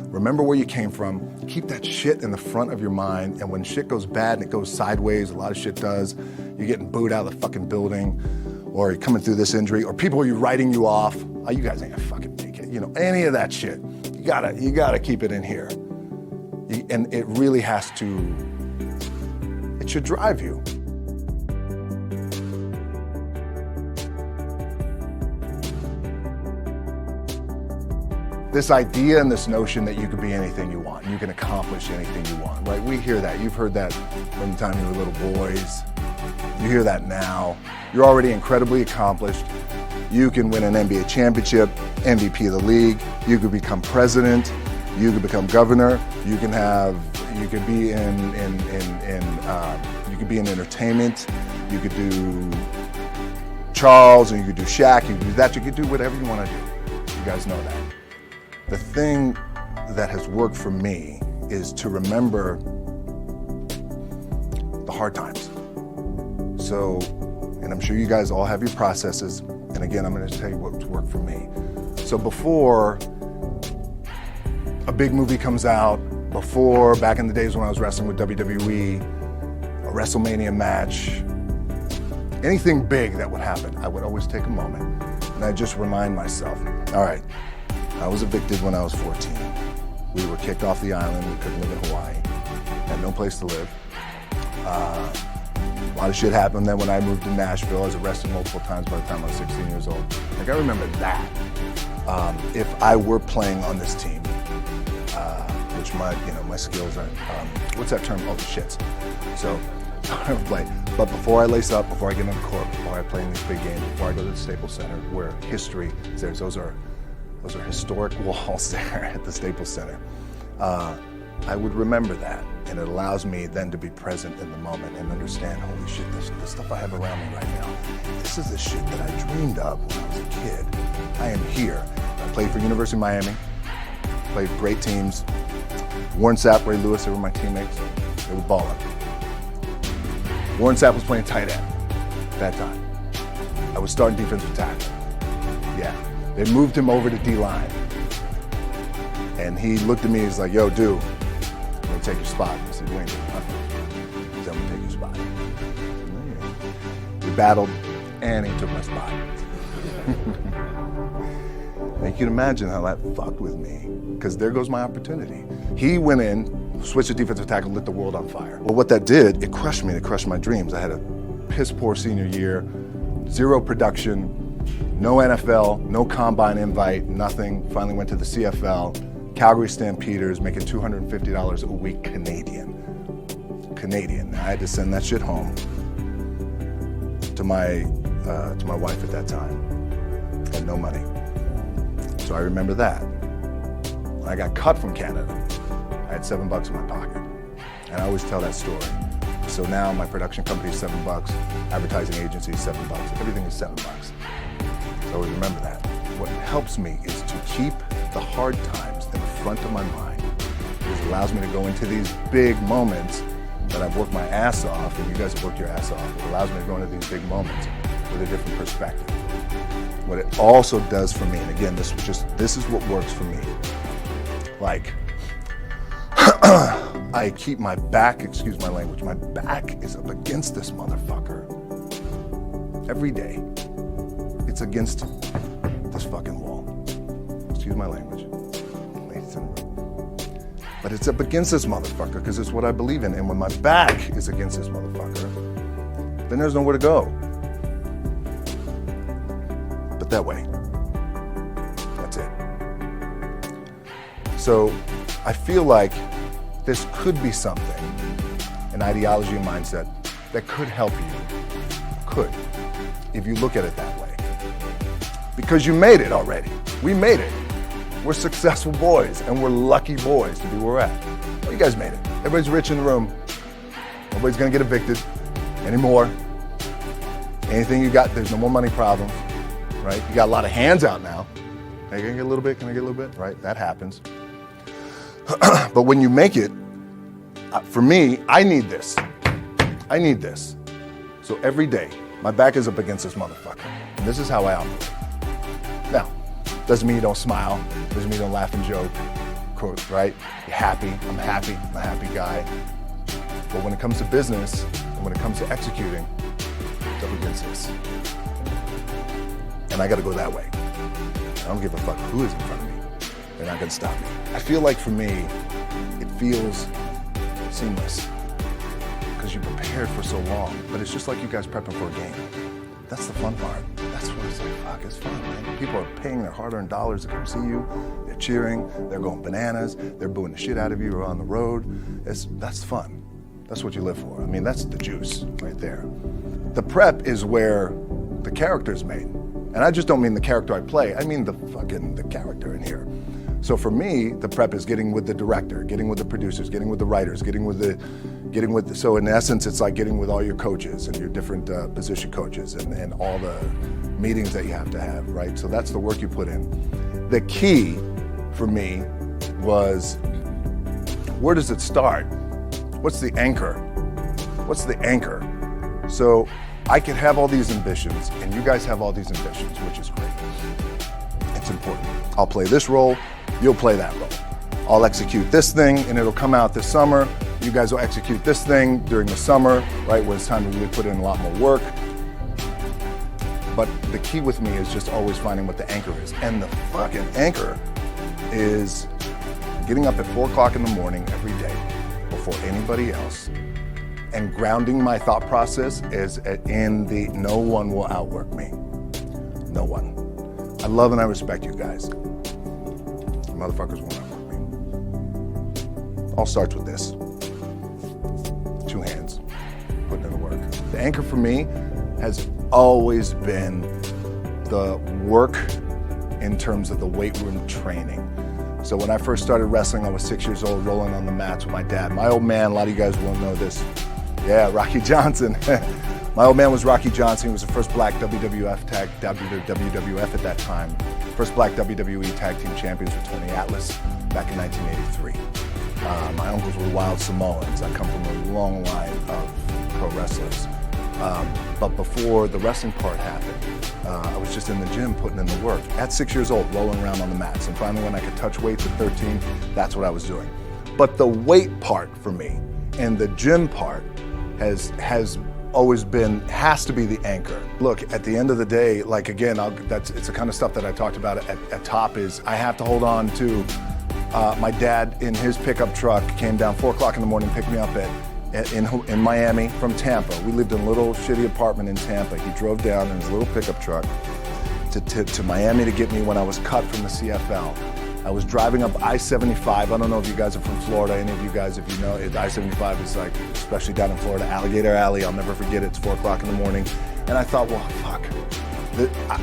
Remember where you came from. Keep that shit in the front of your mind, and when shit goes bad and it goes sideways, a lot of shit does, you're getting booed out of the fucking building, or you're coming through this injury, or people are writing you off. Oh, you guys ain't gonna fucking make it. You know, any of that shit. You gotta keep it in here. And it really has to, it should drive you. This idea and this notion that you could be anything you want, you can accomplish anything you want, right? We hear that. You've heard that from the time you were little boys. You hear that now. You're already incredibly accomplished. You can win an NBA championship, MVP of the league. You could become president. You could become governor. You could be in entertainment. You could do Charles, and you could do Shaq. You could do that. You could do whatever you want to do. You guys know that. The thing that has worked for me is to remember the hard times. So, and I'm sure you guys all have your processes, and again, I'm gonna tell you what's worked for me. So before a big movie comes out, before, back in the days when I was wrestling with WWE, a WrestleMania match, anything big that would happen, I would always take a moment and I just remind myself, all right, I was evicted when I was 14. We were kicked off the island. We couldn't live in Hawaii. Had no place to live. A lot of shit happened then when I moved to Nashville. I was arrested multiple times by the time I was 16 years old. Like, I remember that. If I were playing on this team, which my skills are, what's that term? Oh, shits. So I would play. But before I lace up, before I get on the court, before I play in these big games, before I go to the Staples Center, where history is there, those are historic walls there at the Staples Center. I would remember that, and it allows me then to be present in the moment and understand, holy shit, the stuff I have around me right now, this is the shit that I dreamed of when I was a kid. I am here. I played for University of Miami, played great teams. Warren Sapp, Ray Lewis, they were my teammates. They were balling. Warren Sapp was playing tight end at that time. I was starting defensive tackle. Yeah. They moved him over to D-line. And he looked at me, he's like, yo, dude, I'm gonna take your spot. I said, you ain't doing nothing. He said, I'm gonna take your spot. We battled, and he took my spot. And you can imagine how that fucked with me, because there goes my opportunity. He went in, switched to defensive tackle, lit the world on fire. Well, what that did, it crushed me, it crushed my dreams. I had a piss poor senior year, zero production, no NFL, no combine invite, nothing. Finally went to the CFL, Calgary Stampeders, making $250 a week Canadian. I had to send that shit home to my wife at that time. Had no money. So I remember that. When I got cut from Canada, I had $7 in my pocket. And I always tell that story. So now my production company is $7, advertising agency is $7, everything is $7. So I always remember that. What helps me is to keep the hard times in the front of my mind. It allows me to go into these big moments that I've worked my ass off, and you guys have worked your ass off. It allows me to go into these big moments with a different perspective. What it also does for me, and again, this is what works for me. Like, I keep my back, excuse my language, my back is up against this motherfucker every day. It's against this fucking wall. Excuse my language. But it's up against this motherfucker because it's what I believe in. And when my back is against this motherfucker, then there's nowhere to go. But that way. That's it. So I feel like this could be something, an ideology and mindset that could help you. Could, if you look at it that way. Because you made it already. We made it. We're successful boys, and we're lucky boys to be where we're at. Well, you guys made it. Everybody's rich in the room. Nobody's gonna get evicted anymore. Anything you got, there's no more money problems, right? You got a lot of hands out now. Hey, can I get a little bit? Can I get a little bit? Right, that happens. But when you make it, for me, I need this. I need this. So every day, my back is up against this motherfucker. And this is how I operate. Now, doesn't mean you don't smile, doesn't mean you don't laugh and joke. quote, right? You're happy, I'm happy, I'm a happy guy. But when it comes to business and when it comes to executing, it's up against this. And I gotta go that way. I don't give a fuck who is in front of me. They're not gonna stop me. I feel like for me, it feels seamless because you prepared for so long, but it's just like you guys prepping for a game. That's the fun part. That's what it's like, fuck, it's fun, man. People are paying their hard-earned dollars to come see you. They're cheering, they're going bananas, they're booing the shit out of you or on the road. That's fun. That's what you live for. I mean, that's the juice right there. The prep is where the character's made. And I just don't mean the character I play, I mean the character in here. So for me, the prep is getting with the director, getting with the producers, getting with the writers, so in essence, it's like getting with all your coaches and your different position coaches and all the meetings that you have to have, right? So that's the work you put in. The key for me was, where does it start? What's the anchor? What's the anchor? So I can have all these ambitions and you guys have all these ambitions, which is great. It's important. I'll play this role, you'll play that role. I'll execute this thing and it'll come out this summer. You guys will execute this thing during the summer, right, when it's time to really put in a lot more work. But the key with me is just always finding what the anchor is. And the fucking anchor is getting up at 4 o'clock in the morning every day before anybody else and grounding my thought process is in the no one will outwork me. No one. I love and I respect you guys. Motherfuckers won't outwork me. All starts with this. 2 hands, putting in the work. The anchor for me has always been the work in terms of the weight room training. So when I first started wrestling, I was 6 years old, rolling on the mats with my dad. My old man, a lot of you guys won't know this. Yeah, Rocky Johnson. My old man was Rocky Johnson. He was the first black WWF at that time. First black WWE tag team champions with Tony Atlas back in 1983. My uncles were wild Samoans. I come from a long line of pro wrestlers. But before the wrestling part happened, I was just in the gym putting in the work. At 6 years old, rolling around on the mats. And finally when I could touch weights at 13, that's what I was doing. But the weight part for me and the gym part has always been, has to be the anchor. Look, at the end of the day, like again, it's the kind of stuff that I talked about at top is I have to hold on to my dad in his pickup truck came down 4 o'clock in the morning, picked me up in Miami from Tampa. We lived in a little shitty apartment in Tampa. He drove down in his little pickup truck to Miami to get me when I was cut from the CFL. I was driving up I-75. I don't know if you guys are from Florida, any of you guys, if you know, I-75 is like, especially down in Florida, Alligator Alley. I'll never forget it. It's 4 o'clock in the morning. And I thought, well, fuck.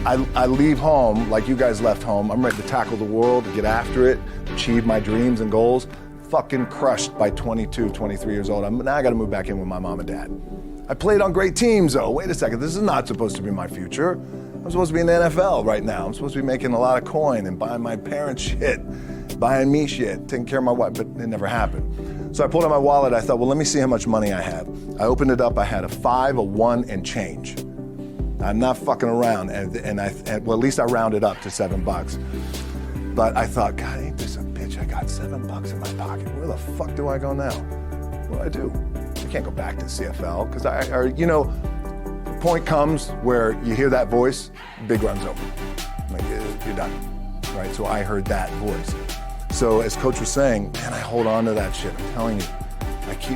I leave home like you guys left home. I'm ready to tackle the world, get after it, achieve my dreams and goals. Fucking crushed by 22, 23 years old. Now I gotta move back in with my mom and dad. I played on great teams though. Wait a second, this is not supposed to be my future. I'm supposed to be in the NFL right now. I'm supposed to be making a lot of coin and buying my parents shit, buying me shit, taking care of my wife, but it never happened. So I pulled out my wallet, I thought, well, let me see how much money I have. I opened it up, I had a 5, a 1, and change. I'm not fucking around, and well, at least I rounded up to $7. But I thought, God, ain't this a bitch? I got $7 in my pocket. Where the fuck do I go now? What do I do? I can't go back to CFL, because you know, point comes where you hear that voice, big run's over. Like, you're done, right? So I heard that voice. So as Coach was saying, man, I hold on to that shit. I'm telling you,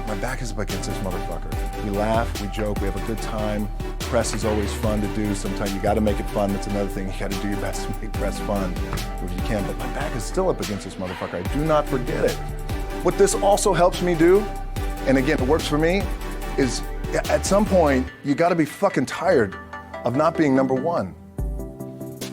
my back is up against this motherfucker. We laugh, we joke, we have a good time. Press is always fun to do. Sometimes you gotta make it fun. That's another thing. You gotta do your best to make press fun if you can. But my back is still up against this motherfucker. I do not forget it. What this also helps me do, and again, it works for me, is at some point, you gotta be fucking tired of not being number one.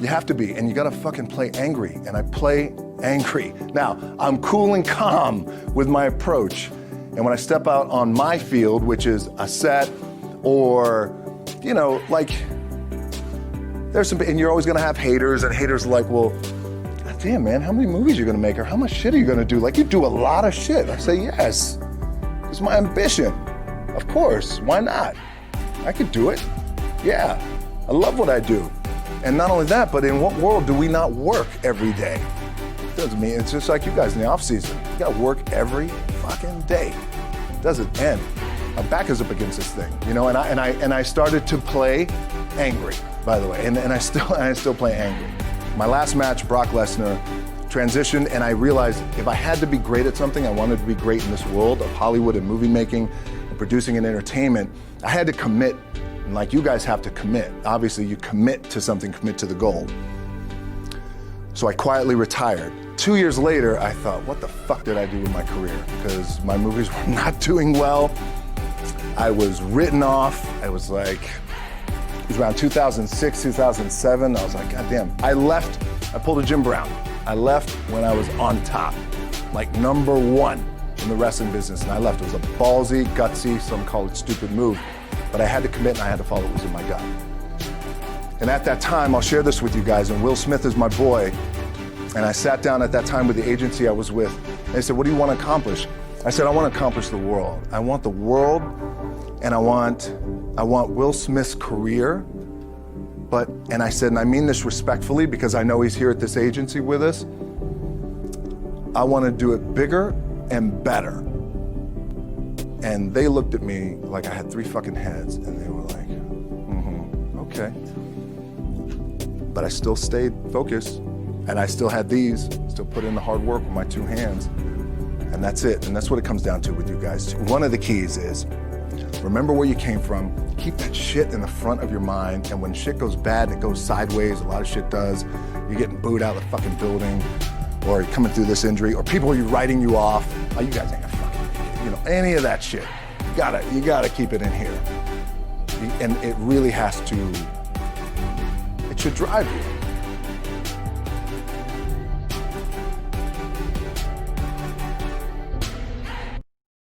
You have to be, and you gotta fucking play angry, and I play angry. Now, I'm cool and calm with my approach, and when I step out on my field, which is a set, or, you know, like, there's some, and you're always gonna have haters, and haters are like, well, God damn, man, how many movies are you gonna make, or how much shit are you gonna do? Like, you do a lot of shit. I say, yes, it's my ambition. Of course, why not? I could do it. Yeah, I love what I do. And not only that, but in what world do we not work every day? Doesn't mean, it's just like you guys in the off season. You gotta work every fucking day. It doesn't end. My back is up against this thing, you know, and I started to play angry, by the way, and I still play angry. My last match, Brock Lesnar, transitioned, and I realized if I had to be great at something, I wanted to be great in this world of Hollywood and movie making and producing and entertainment, I had to commit, and like you guys have to commit. Obviously, you commit to something, commit to the goal. So I quietly retired. 2 years later, I thought, what the fuck did I do with my career? Because my movies were not doing well. I was written off. I was like, it was around 2006, 2007. I was like, God damn. I left, I pulled a Jim Brown. I left when I was on top, like #1 in the wrestling business, and I left. It was a ballsy, gutsy, some call it stupid move, but I had to commit and I had to follow what was in my gut. And at that time, I'll share this with you guys, and Will Smith is my boy, and I sat down at that time with the agency I was with, and they said, what do you want to accomplish? I said, I want to accomplish the world. I want the world, and I want Will Smith's career, and I said, and I mean this respectfully because I know he's here at this agency with us, I want to do it bigger and better. And they looked at me like I had 3 fucking heads, and they were like, okay. But I still stayed focused, and I still had these, still put in the hard work with my 2 hands, and that's it. And that's what it comes down to with you guys too. One of the keys is, remember where you came from, keep that shit in the front of your mind, and when shit goes bad and it goes sideways, a lot of shit does, you're getting booed out of the fucking building, or you're coming through this injury, or people are writing you off, oh, you guys ain't gonna fucking make it, you know, any of that shit. You gotta keep it in here. And it really has to, it should drive you.